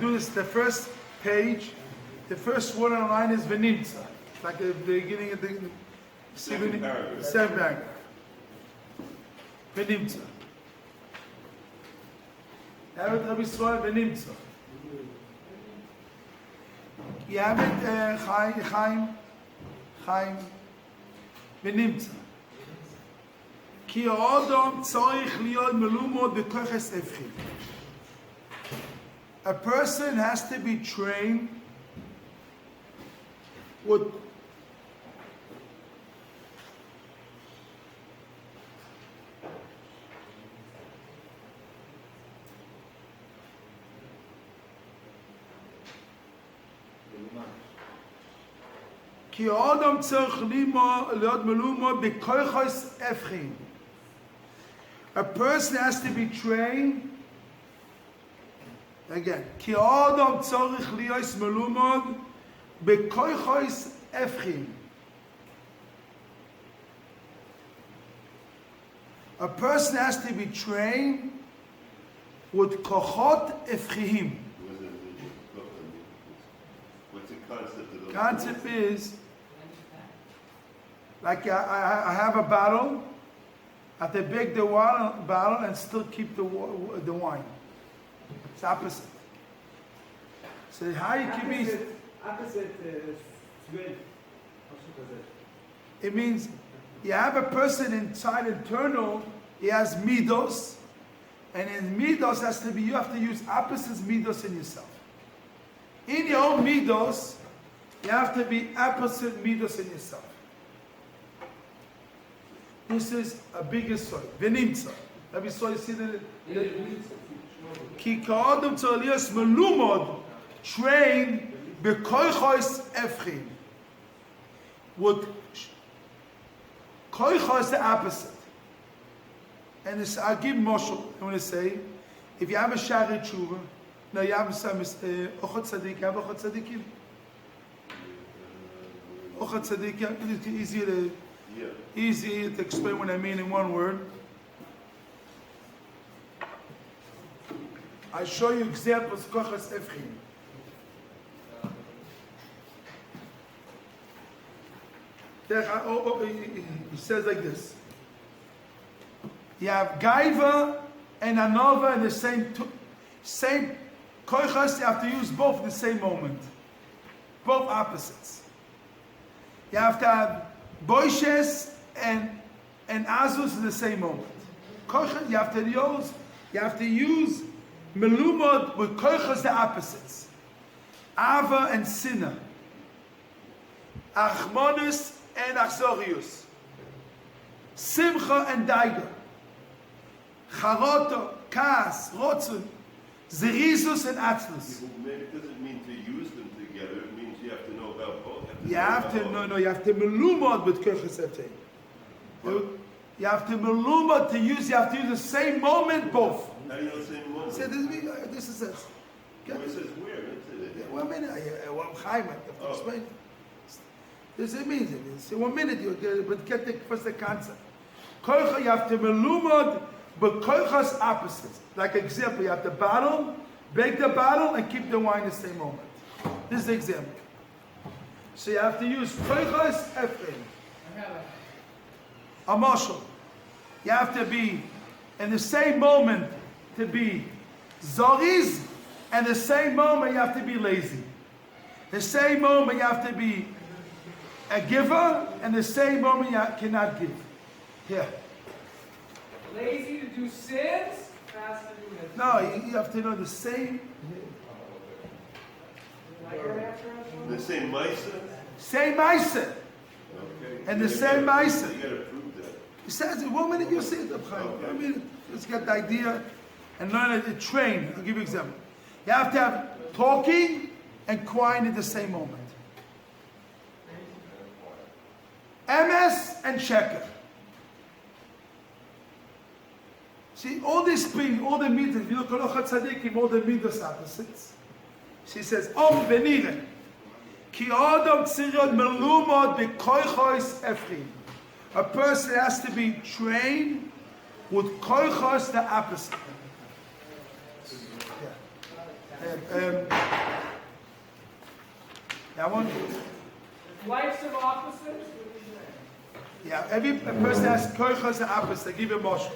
do this. The first page, the first word on the line is Venimtza. Like at the beginning of the second paragraph. Venimtza. Have it, Rabbi Sroy, Venimtza. You have it, Chaim, Venimtza. Ki Adam tzarich liyod melumod b'koches efchim. A person has to be trained with Ki Adam tzarich liyod melumod b'koches efchim. A person has to be trained. Again, Ki Adam tzarich liyos melumod b'kochos efchim. A person has to be trained with kochot efchim. What's the concept of the Concept is, like I have a bottle. I have to bake the bottle and still keep the wine. It's opposite. So how you can be... Opposite good. It means you have a person inside internal, he has midos, and in midos has to be, you have to use opposite midos in yourself. In your own midos, you have to be opposite midos in yourself. This is a bigger soil. Venimtza. Rabbi Soy, see that? Ki ka'adam tzarich melumod, trained b'kochos efchim. With kochos the opposite. And this, I'll give Moshel. I'm going to say, if you have a shari tshuva, no, you have some ochot tzadik, you have ochot tzadikim. Ochot tzadik, it's easier to explain what I mean in one word. I show you examples kochos efchim. He says like this. You have gaiva and anova in the same kochos. You have to use both in the same moment, both opposites. You have to have boishes and azus in the same moment. Kochos, you have to use melumot with kochos the opposites. Ava and sinna. Achmonus and achzorius. Simcha and daiga. Charoto, kas, rotzun. Zerizus and atzlus. It doesn't mean to use them together. It means you have to know about both. You have to melumot with kochos eftein. You have to melumot to use. You have to use the same moment both. How do you know the same moment? So this is it. Well, it says where? Yeah, 1 minute. Chaim, I have to explain. This it means it. It's 1 minute. But get first the concept. Kocha, you have to melumot, but kochas opposites. Like example, you have the bottle, bake the bottle, and keep the wine the same moment. This is the example. So you have to use kochas efrein. A marshal. You have to be in the same moment to be zoriz, and the same moment you have to be lazy. The same moment you have to be a giver, and the same moment you cannot give. Here. Lazy to do sins, fast to do this. No, you have to know the same. The same Misa? Same Misa. Okay. And the same Misa. You got to prove that. He says, 1 minute you see it. Okay. I mean, let's get the idea and learn it. Train. I'll give you an example. You have to have talking and crying at the same moment. MS and checker. See, all these things, all the midas, if you look at Ochot Tzadikim, all the midas opposites. She says, Om benire, ki adam tzirod melumod b'koichos efrim. A person has to be trained with koichos the opposite. Yeah. That one? Likes of opposites? What do you say? Yeah, every person has koichas and opposite. I give you a marshal.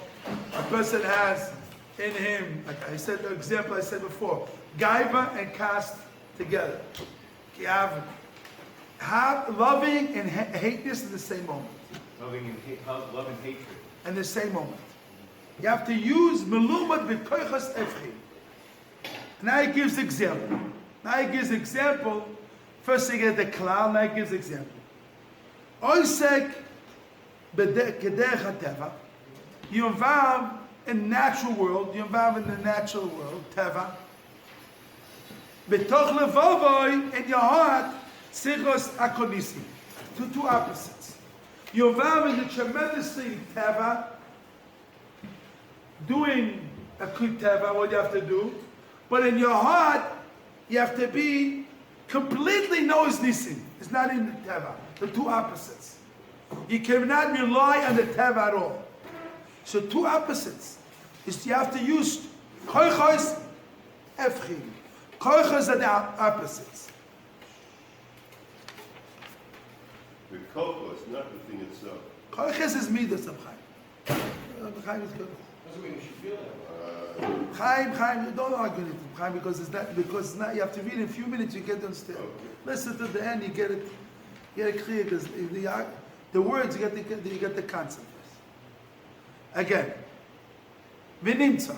A person has in him, like I said, the example I said before, gaiva and cast together. You have loving and hateness in the same moment. Love and hatred. In the same moment. You have to use melumad b'koichas efri. Now he gives example. First you get the klal, now he gives example. Oisek b'derech hateva. You involve in natural world, you involve in the natural world, teva. B'toch levovoi, in your heart, sichos akonisi. Two opposites. You involve in the tremendous thing, teva, doing a quick teva, what you have to do. But in your heart, you have to be completely noise nisim. It's not in the teva. The two opposites. You cannot rely on the teva at all. So two opposites. Is you have to use koichos efchim. Koichos are the opposites. The kokos, not the thing itself. Koichos is midas of Chaim. Chaim is good. Doesn't mean you should feel that. Chaim, don't argue with him, Chaim, because it's not, you have to read in a few minutes, you get to understand. Okay. Listen to the end, you get it clear, because the words, you get the concept. Again, v'nimtza.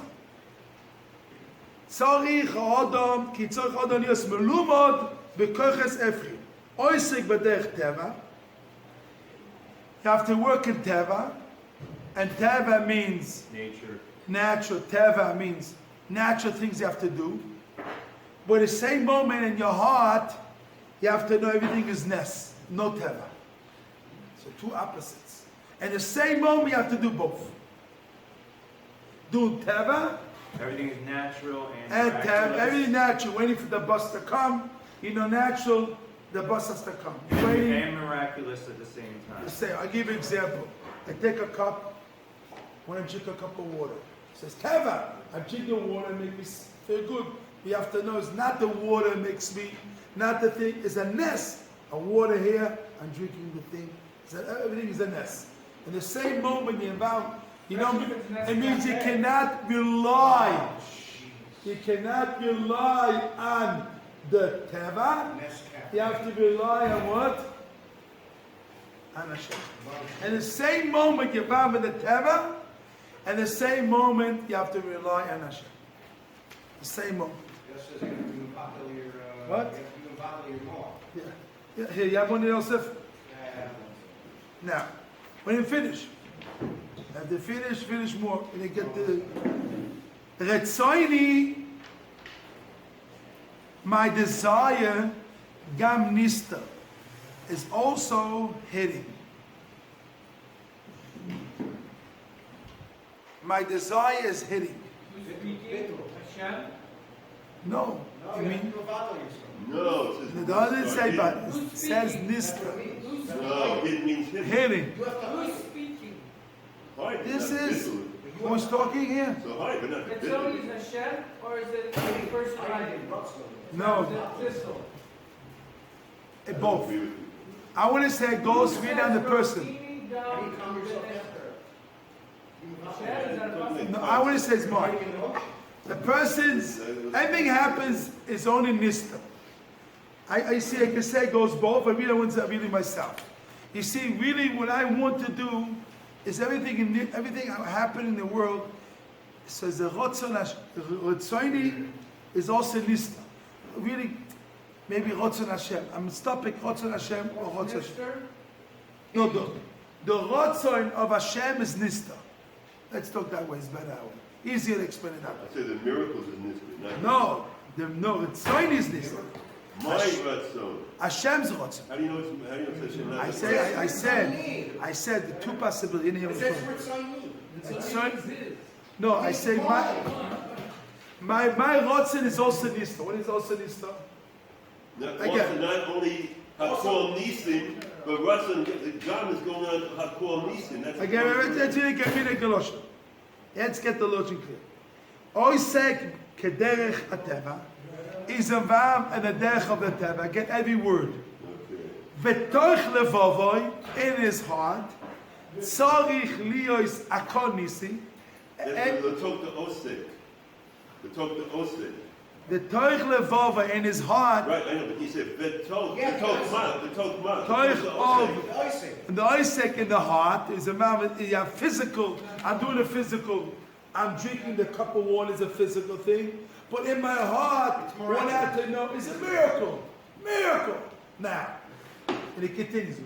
Tzarich ha'odom, ki tzarich ha'odom yos melumod b'koiches efrim. Oisik b'derech teva. You have to work in teva, and teva means Nature. natural. Teva means natural things you have to do. But at the same moment in your heart, you have to know everything is nes, no teva. So two opposites. And the same moment you have to do both. Do teva Everything is natural and and teva. miraculous. Everything natural. Waiting for the bus to come. You know, natural, the bus has to come. You're waiting. And miraculous at the same time. Say, I'll give you an example. I take a cup, want to drink a cup of water. It says, Teva, I drink the water, make me feel good. You have to know it's not the water makes me, not the thing, it's a nest. A water here, I'm drinking the thing. Everything is a nest. In the same moment you're involved, you know, it means you cannot rely. You cannot rely on the Teva. You have to rely on what? On Hashem. And the same moment you're involved in the Teva, and the same moment you have to rely on Hashem. The same moment. What? Yeah. Here, you have one Yosef? Now, when you finish, have to finish more. When you get the Retzoini, my desire, Gam Nista, is also hidden. My desire is hidden. Who's speaking? Hashem? No. You mean? No, it says. It doesn't say but it Who's says speaking? Nista. Who's No, speaking? it means hidden. Hidden. Who's speaking? Hide, This not is visible. who's talking here? So hide, but not It's visible. only Hashem, or is it the first writing? No, Thistle. both. Agree with you. I want to say it goes really on the person. No, I want to say it's Mark. The person's, everything happens is only Nista. I see, I can say it goes both, I really want to really myself. You see, really what I want to do is everything happen in the world, says the Rotzoini is also Nista. Really, maybe Rotzon Hashem. I'm stopping Rotzon Hashem or Rotzon Hashem. No, the Rotzon of Hashem is Nista. Let's talk that way, it's better that way. Easier to explain it that way. I say the miracles is Nisbet, not No, Rotzoin is Nista. my Ratzon. Hashem's Rotzon. How do you know it's Hashem? I said the two possibilities. It says Ritzaini. No, I say my Rotzon is also Nista. What is also Nista? Again. Not only Hakol Nisim, but Ratzon, the John is going on Hakol Nisim. That's Again, let's get the logic clear. Oisek kederech ateva. is a vav and a derech of the teva. I get every word. Okay. V'toich levavoy, in his heart, tzarich liyos akol nisi. That's the talk to Osik. The talk to Osik. The toich levavoy in his heart. Right, I know, but he said the talk ma. Toich of the Isaac in the heart is a man. You have physical. I'm doing a physical. I'm drinking the cup of water is a physical thing. But in my heart, what I have to know is a miracle. Miracle. Now, and it continues.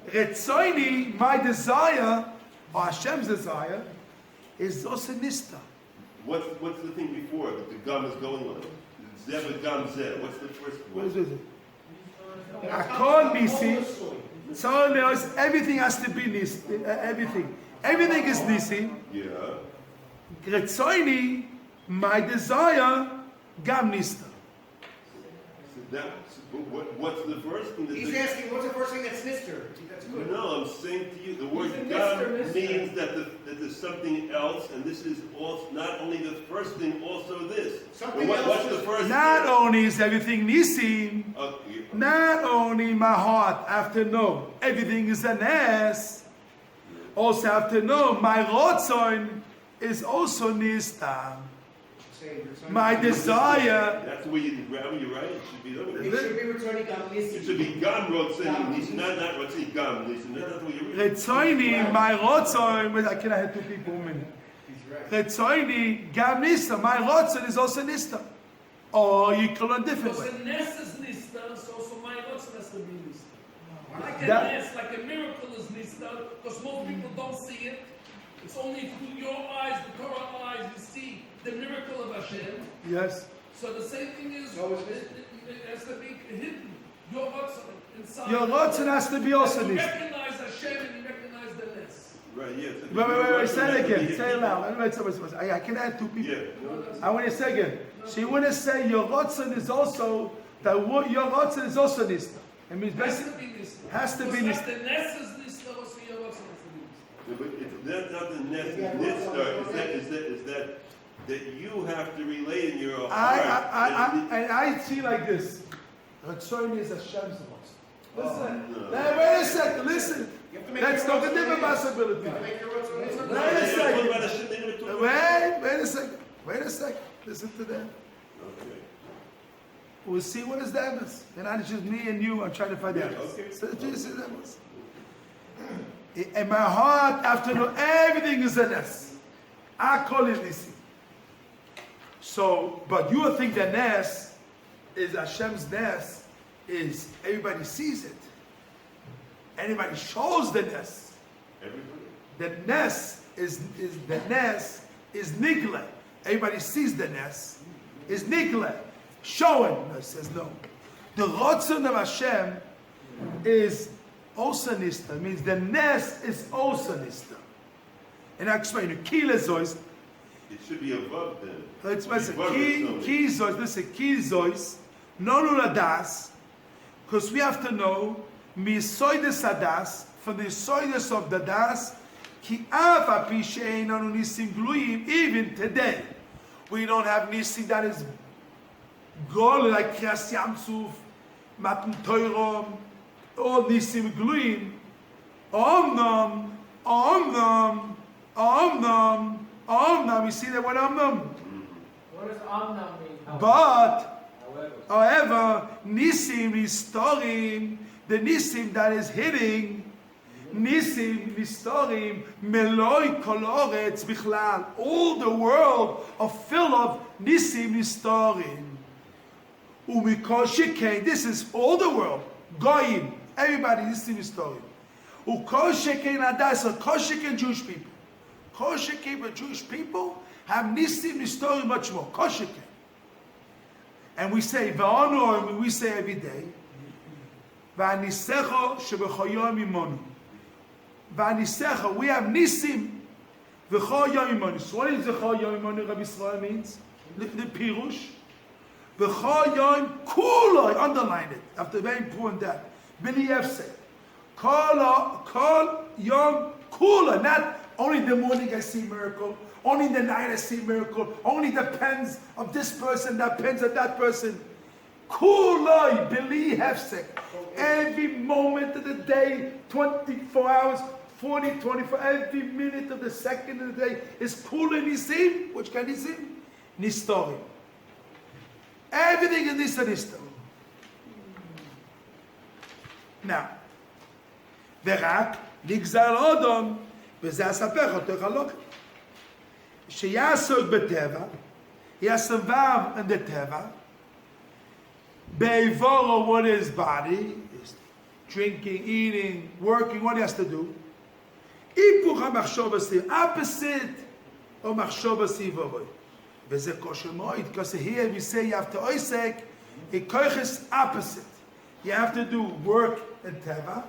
Retzoini, my desire, or Hashem's desire, is also nista. What's the thing before that the gum is going on? Zev gum zev. What's the first one? What is it? Akol nisi. So everything has to be nisi. Everything. Everything is nisi. Yeah. Retzoini, my desire, gam nista. What's the first thing? He's asking, what's the first thing that's nister? That's good. No, I'm saying to you, the word He's a gam Mr. means that there's something else, and this is also not only the first thing, also this. Something But else what's is- the first Not thing? only is everything nisi, Okay. not only my heart have to know everything is an ass, also have to know my rotzon is also nista. My desire. That's the way you grab it, you're right. It should be the other way. It should be returning gam nisti. It should be gam rotzeni. It's not rotzeni gam. That's the way you read it. Retzoini, my rotzon. I cannot have two people a minute. Retzoini, gam nista. My rotzon is also nista. Or you can learn different Because way. the nest is nista, so my rotzen has to be nista. Like a That- nest, like a miracle is nista, because most people don't see it. It's only through your eyes, the Torah eyes, you see the miracle of Hashem. Yes. So the same thing is, So is it has to be hidden. Your rotzen inside. Your rotzon has to be also You nista. recognize Hashem and you recognize the nest. Right, yes. Wait. Say it again. Say it loud. I can add two people. Yeah. No, I want to say again. So you want to say your rotzon is also that your rotzon is also nista. It means Has to basically be nista. has to be Because nista. like the nest is nista, also your rotzen has to be nista. but that's not the nest. Is that you have to relate in your heart. I see like this. Ratzon is Hashem's rotzon. Listen. no. Now, wait a second. Listen. You have to make Let's your talk a rotzen different nice. possibility. You have to make your rotzen nice. Wait a second. What about Hashem? They're gonna talk- Wait a second. Listen to them. Okay. We'll see what is that is. And not just me and you. I'm trying to find out. Okay. So Jesus that was. In my heart, after know everything is a nest. I call it nisi. So, but you think the nest is Hashem's nest is everybody sees it. Anybody shows the nest. Everybody. The nest is nigle. Everybody sees the nest. Is nigle. Showing. No, it says no. The rotzon of Hashem is also nista. It means the nest is also nista. And I explain it. Ki lezois. It should be above them. Let's listen. Above it, somebody. Ki zois. Listen. Ki zois. No das. Because we have to know misoides adas from the soides of the das. Ki av api she'einanu nisim gluim. Even today, we don't have nisim that is goal like Kriyas Yamsuf, Matan Toirom, all nisim gluim. Omnam. You see that word omnam? What does Amna mean? But, however, nisim nistorim, the nisim that is hitting, nisim nistorim, meloi koloretz bichlal, all the world are full of nisim nistorim. Umikol shekei, this is all the world, goyim, everybody nisim nistorim. Ukol shekei nadai, so kol shekei Jewish people. Kol shekei but Jewish people have nisim nistorim much more. Kol shekei. And we say, V'onor, we say every day, V'anisecho shebechoyom imonu. V'anisecho, we have nisim, v'choyom imonu. So what is v'choyom imonu, Rabbi Israel means? The Pirush. V'choyom kuloi, underline it, after very important that. B'li Yefseh. Kol yom kuloi, not only the morning I see miracle, only the night I see miracle, only depends of this person, that depends of that person. Kuloi beli hefsek. Every moment of the day, 24 hours, 40, 24, every minute of the second of the day is kula nisim. Which kind of nisim? Nistorim. Everything is nisa nistorim. Now, ורק נגזר אודום, וזה אספר אותו חלוק. שיעסוק בטבע, יסבב in the טבע, באיבורו, what his body is drinking, eating, working, what he has to do. היפוך המחשוב הסביב, opposite או מחשוב הסביבו. וזה כושר מאוד, because here we say you have to oisek, a koiches opposite. You have to do work in teva,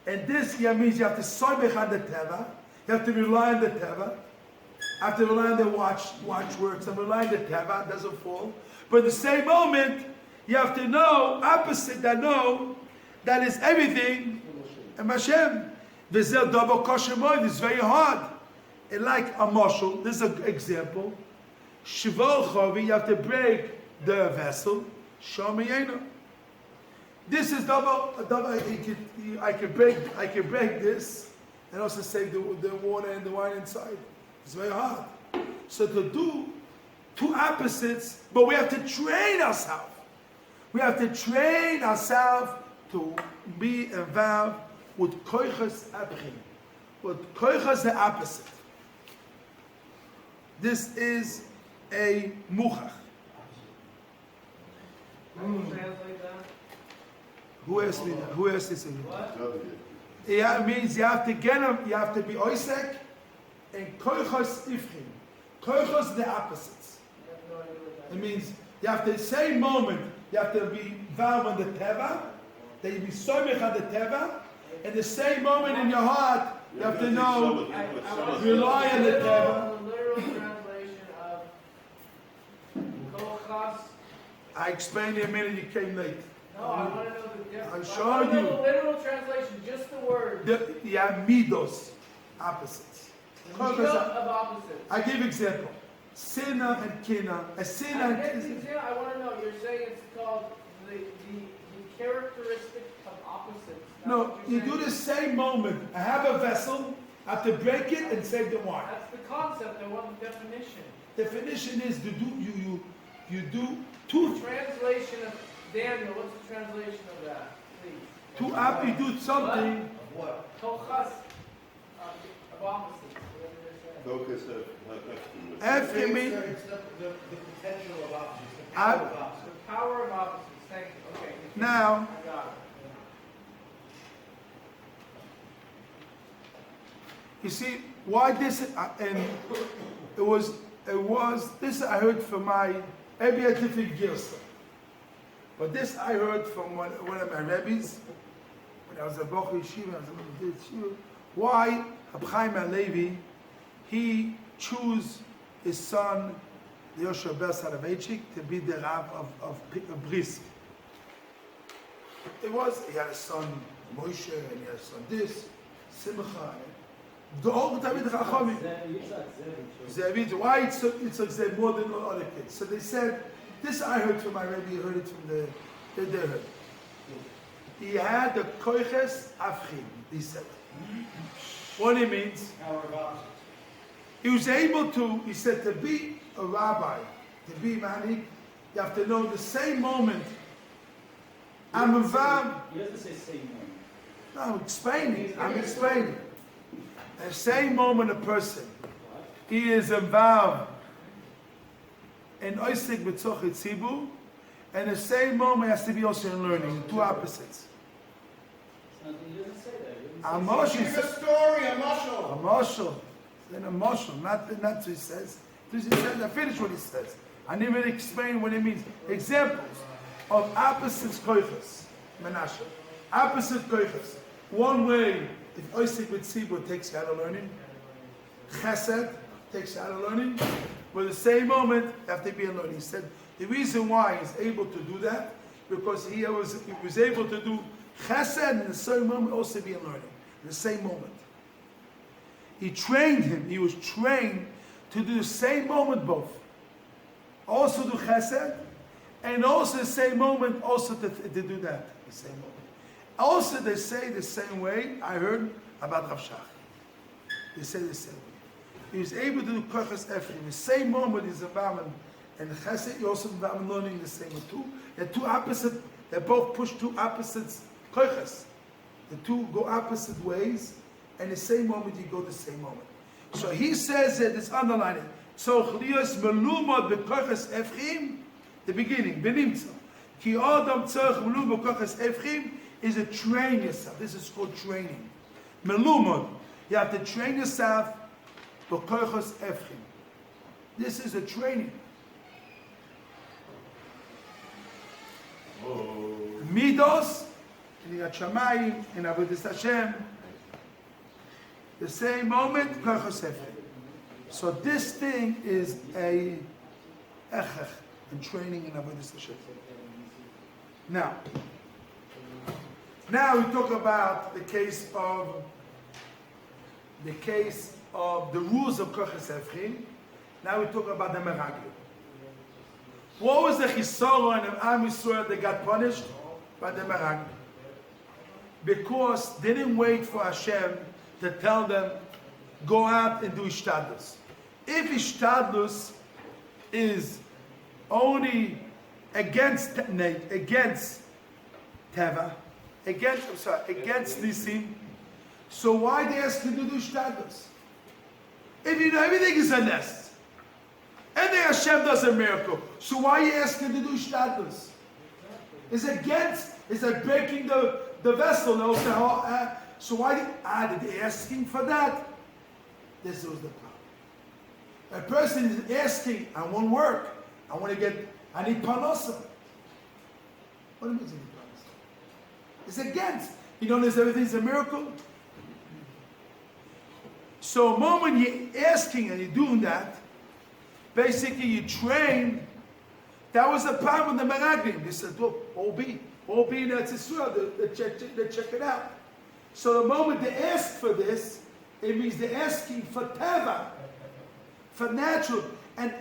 and this here means you have to soibech on the teva, you have to rely on the teva, you have to rely on the watch works, and rely on the teva, it doesn't fall. But at the same moment, you have to know, opposite, that is everything, and Hashem. This is double kosher moed, it's very hard. And like a marshal, this is an example. Shivol chovi, you have to break the vessel, shomayena. This is double. I can break this, and also save the water and the wine inside. It's very hard. So to do two opposites, but we have to train ourselves. We have to train ourselves to be involved with koiches abchim, with koiches the opposite. This is a muchach. Translate that. Who asked me that? Who asked this again? What? Yeah, it means you have to get them, you have to be oisek and koichos ifchim. Koichos the opposites. I have no idea what that It means you have to, the same moment, you have to be vow on the teva, that you be soymech on the teva, and the same moment in your heart, you have to know, rely on the teva. The literal translation of Kolchas. I explained it a minute, you came late. No, I want to know the difference. I'm I showing want to know you. the literal translation, just the word. You have midos, opposites. Middle of opposites. I give example. Sinna and kina. A sinna I and get these, yeah, I want to know. You're saying it's called the characteristic of opposites. That's no, what you you're do saying? the same moment. I have a vessel, I have to break it and save the wine. That's the concept. I want the definition. Definition is to do you do two Translation of Daniel. What's the translation of that, please? two after you do something. Of what? Kolchas of opposites. Whatever you're saying. Focus of F you mean It's the potential of opposites, the I- power of opposites. The power of opposites. Thank you. Okay. now. I got it. You see why this and it was this I heard from my every different girsa. But this I heard from one of my rabbis when I was at Boch Yeshiva. I was a little Shiur. Why Reb Chaim Levi he chose his son Yoshua Ber Soloveitchik to be the Rav of Brisk. He had a son Moshe and he had a son this Simcha. The whole time with the Chachamim. Why it's like more than all other kids? So they said, this I heard from my Rabbi, heard it from they heard. He had the koiches afchim, he said. What it means? Power of opposites. He was able to, he said, to be a rabbi, to be manik, you have to know the same moment. I'm a vav. He doesn't say same moment. No, I'm explaining. The same moment a person, he is involved in oisik b'tzochit tzibu, and the same moment has to be also in learning, two opposites. He doesn't say that. He doesn't A say moshel, Here's a story, a muscle. a moshel, then a moshel, not what he says. He says, I finish what he says. I didn't even explain what it means. Examples of opposites koiches, menashe. Opposite koiches. One way, if oisik with tzibur takes you out of learning, chesed takes you out of learning, but the same moment you have to be in learning. He said the reason why he's able to do that because he was able to do chesed in the same moment also be in learning in the same moment. He trained him. He was trained to do the same moment both. Also do chesed And also the same moment, also to do that, the same moment. Also they say the same way, I heard about Rav Shach. They say the same way. He was able to do Kochas Ephraim. The same moment is Abaman and Chesed, you also Abaman learning the same two. They're two opposite, they both push two opposites, Kochas. The two go opposite ways, and the same moment you go the same moment. So he says that it's underlining. So Chlios Melumot B'Kochas Ephraim, the beginning, Benimtza. Ki Adam Tzarech Melumot B'Kochas Ephraim is to train yourself. This is called training. Melumot. You have to train yourself B'Kochas Ephraim. This is a training. Midos, in Yirat Shamayim, in Avodas Hashem, the same moment, Kochas Ephraim. So this thing is a echech in training in Avodas Hashem. Now we talk about the case of the rules of Kochas Ephraim. Now we talk about the Meraglim. What was the chisaron of Am Yisrael that got punished by the Meraglim? Because they didn't wait for Hashem to tell them, go out and do ishtadlus. If ishtadlus is only against Teva, against Nisim, so why they ask you to do ishtadlus? If you know everything is a nest, and then Hashem does a miracle, so why are you asking to do ishtadlus? It's like breaking the vessel. So why did they asking for that? This was the problem. A person is asking, I want work. I need parnasa. What do you mean I need parnasa? It's against. You know, everything's a miracle. So the moment you're asking and you're doing that, basically you train. That was the problem with the Meraglim. They said, look, all be in Eretz Yisrael, they check it out. So the moment they ask for this, it means they're asking for teva, for natural, and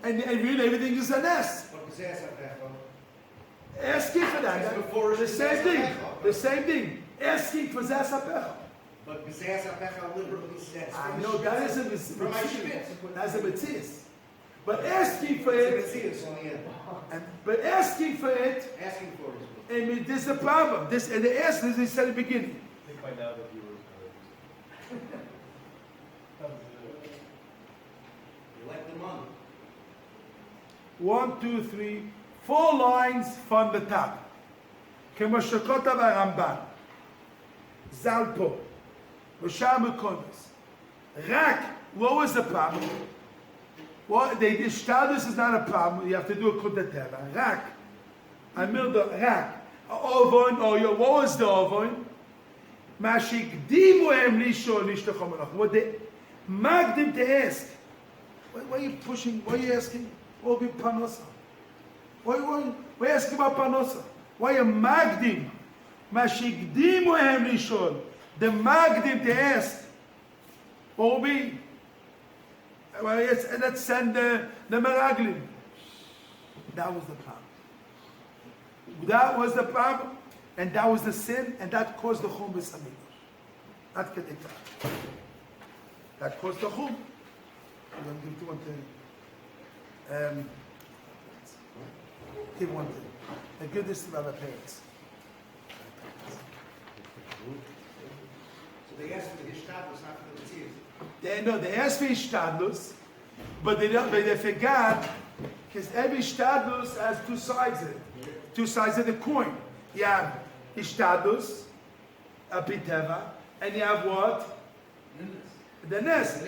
really everything is a nest. Asking for that. The same thing. Asking for Zas HaPecha. But Zas HaPecha literally says. I know that is a mitzvah. That's a mitzvah. But asking for it, Asking for it. I mean, this is the problem. This and the ask, as they said at the beginning. I think by now the viewers You like the money. 1, 2, 3, 4 lines from the top. כמו שכותב הרמב"ן, ז"ל פה, בשאר מקומות. רק, what was the problem? Well, the ishtadlus is not a problem. You have to do a kudateva. Rak, rak. Ovon, what was the ovon? Mashikdimu em lishol nishtachom. What they magdim to ask. Why are you pushing? Why are you asking? What will be panosa? Why are you asking about panosa? Why are you magdim? Mashikdimu em lishol. The magdim to ask. What will be? Well, yes, let's send the Meraglim. That was the problem. That was the problem, and that was the sin, and that caused the chum b'samigdash. Not kedekah. That caused the chum. I'm going to give one thing. Give one thing. And give this to our parents. So they asked for the Ishtadlus, not for the Tziyos. They asked for ishtadlus, but they forgot, because every ishtadlus has two sides of it. Two sides of the coin. You have ishtadlus, a piteva, and you have what? The nest.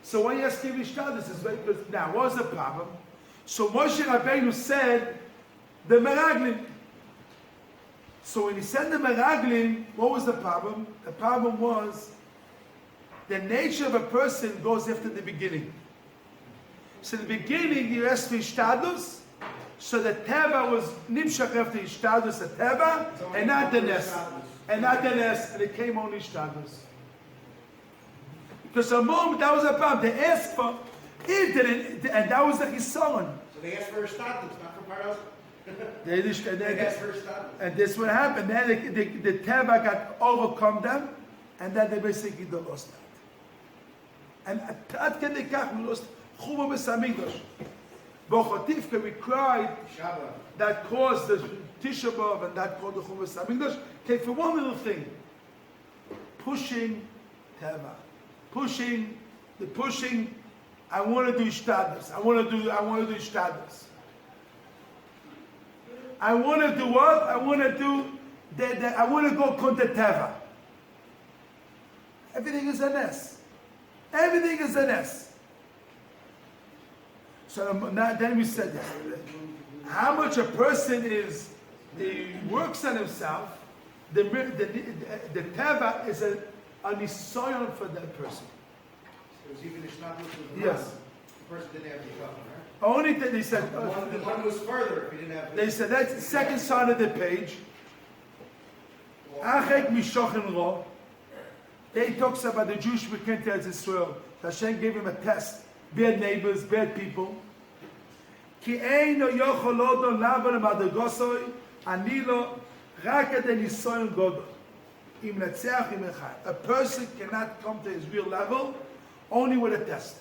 So when you ask him ishtadlus, it's very good. Now, what was the problem? So Moshe Rabbeinu said, the Meraglim. So when he said the Meraglim, what was the problem? The problem was, the nature of a person goes after the beginning. So in the beginning, you asked for ishtadlus, so the teva was nimshach after ishtadlus, the teva, and not the nest. And it came on ishtadlus. Because the moment that was a problem, they asked for, and that was the chisaron. So So they asked for a status, not for paros. They asked for a status. and this what happened. Then the Teva got overcome them, and then they basically lost that. And at Kedekach we lost Chuma B'Samigdash. Bochotivka we cried Shabbat. that caused the Tisha B'Av and that caused the Chuma B'Samigdash. Okay, for one little thing, pushing Teva, pushing. I want to do shtadus. I want to do shtadus. I want to do what? I want to go kontra Teva. Everything is a ness. Everything is a ness. So then we said yesterday, how much a person he works on himself, the Teva is a nisayon for that person. It was even a status with the Yes. The person didn't have the cover, right? Only thing they said, The one was further if he didn't have the they said that's the second side of the page. Achek mishochen ro. They talks about the Jewish Bekentia as Israel. Hashem gave him a test. Bad neighbors, bad people. Ki eino yochol odon lavan madagosoi anilo rak eden nisoyon godol. Im netzeach im echad. A person cannot come to his real level only with a test.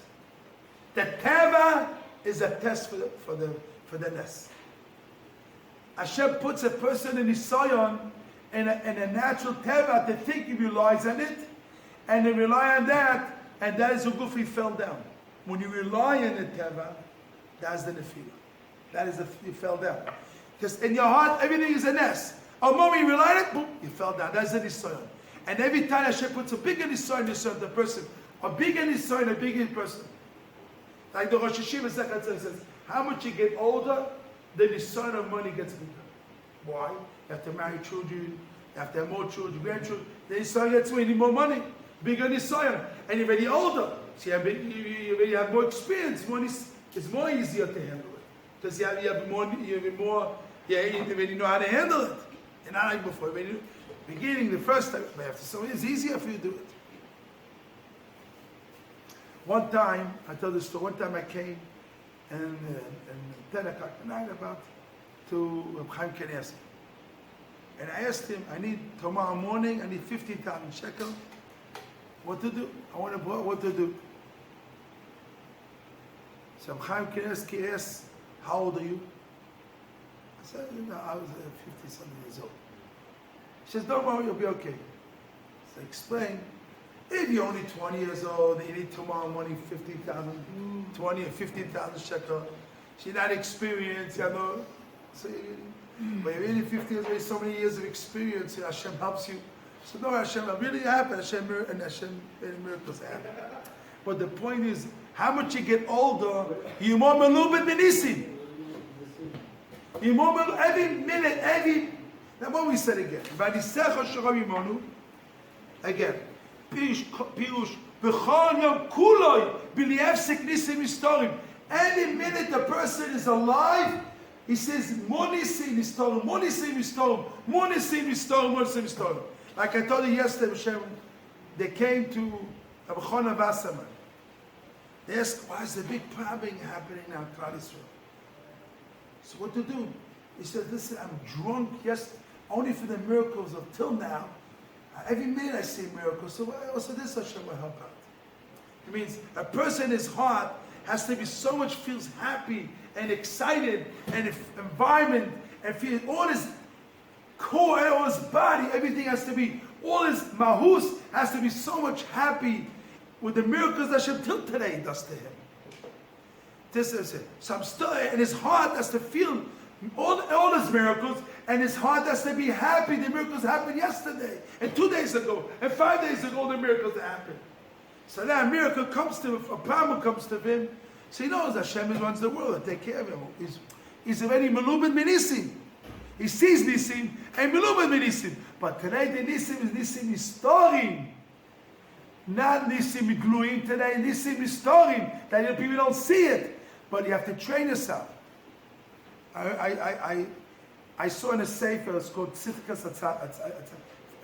The Teva is a test for the nest. Hashem puts a person in Nisayon in a natural Teva to think he relies on it, and they rely on that, and that is a goof he fell down. When you rely on the Teva, that's the Nefila. That is you fell down. Because in your heart, everything is a nest. Oh, moment you rely on it, boom, you fell down. That's the Nisayon. And every time Hashem puts a bigger Nisayon in the person, a bigger Nisayon, a bigger person. Like the Rosh Yeshiva says, how much you get older, the Nisayon of money gets bigger. Why? You have to marry children, you have to have more children, grandchildren. The Nisayon gets you need more money, bigger Nisayon. And you're already older, so you already have more experience. It's more easier to handle it. Because you already know how to handle it. And not like before. Beginning the first time, so it's easier for you to do it. One time, I tell this story, one time I came and 10 o'clock at night to Reb Chaim Kanievsky. And I asked him, I need tomorrow morning, I need 15,000 shekel. What to do? What to do? So Reb Chaim Kanievsky asked, how old are you? I said, I was 50-something years old. He says, don't worry, you'll be okay. So I explained, if you're only 20 years old, you need tomorrow morning 20 or 15,000 shekel. She's not experienced, you know. So, but you're really 50 years old, so many years of experience, Hashem helps you. So no, Hashem, I'm really happy, Hashem many miracles happen. But the point is, how much you get older, you're more melubet benisim. You're more every minute, now what we said again. Again. Pirush, b'chol yom kuloi, b'liefsek nisim historim. Any minute the person is alive, he says, Mo nisim historim, Mo nisim historim, Mo nisim historim, Mo nisim historim. Like I told you yesterday, Hashem, they came to Rabbi Chona Wasserman. They asked, why is the big problem happening now in Klal Yisrael? So what to do? He said, listen, I'm drunk, yes, only for the miracles of till now. Every minute I see miracles, so also this Hashem will help out. It means a person, his heart has to be so much, feels happy and excited, and environment, and feel all his core, all his body, everything has to be, all his mahus has to be so much happy with the miracles that Hashem till today does to him. This is it. So I'm still, and his heart has to feel all his miracles, and his heart has to be happy. The miracles happened yesterday, and 2 days ago, and 5 days ago, the miracles happened. So that miracle comes to him, a problem comes to him. So he knows Hashem runs the world and take care of him. He's already melubed minisim. He sees nisim and melubed minisim. But today the nisim is nisim historim. Not nisim gluing today, nisim historim. That people don't see it. But you have to train yourself. I saw in a sefer, it's called Tzidkas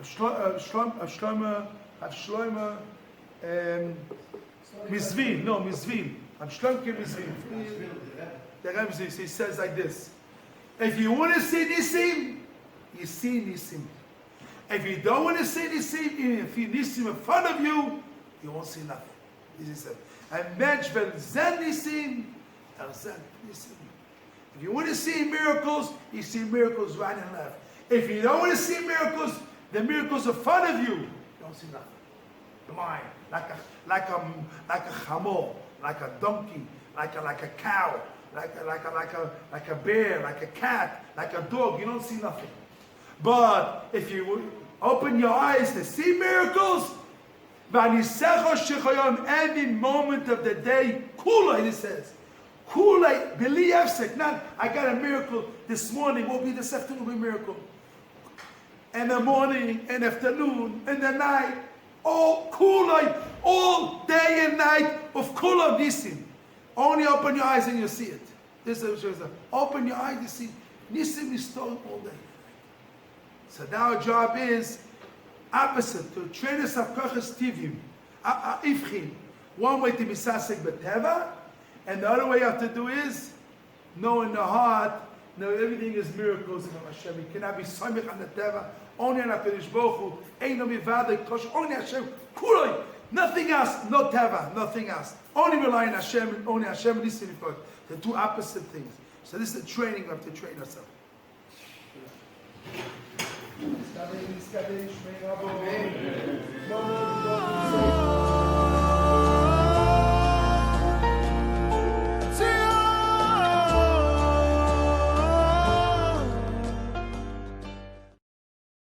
Shlomo Mizvin. No, Mizvin. Shlomo Mizvin. the Rebbe he says like this: if you want to see Nisim, you see Nisim. If you don't want to see Nisim, even if you Nisim in front of you, you won't see nothing. This is it. And Mensch will Zen Nisim, Zen Nisim. If you want to see miracles, you see miracles right and left. If you don't want to see miracles, the miracles in front of you, you don't see nothing. Blind, like a chamor, like a donkey, like a cow, like a bear, like a cat, like a dog. You don't see nothing. But if you open your eyes to see miracles, every moment of the day, kulay, it says. Kulay, believe not, I got a miracle this morning, will be this afternoon, will be a miracle. In the morning, and afternoon, and the night, all kulay, all day and night of kulay nisim. Only open your eyes and you see it. This is what open your eyes, you see. Nisim is stolen all day. So now our job is opposite, to train us of kochas tivim, ifchin. One way to be sasek b'teva, and the other way you have to do is know in the heart, know everything is miracles in Hashem. You cannot be samich on the teva, only on HaKadosh Baruch Hu, ain't no mivadik, kosh, only Hashem, kulay, nothing else, no teva, nothing else. Only rely on Hashem, only Hashem, and Nisim, the two opposite things. So this is the training we have to train ourselves. Amen.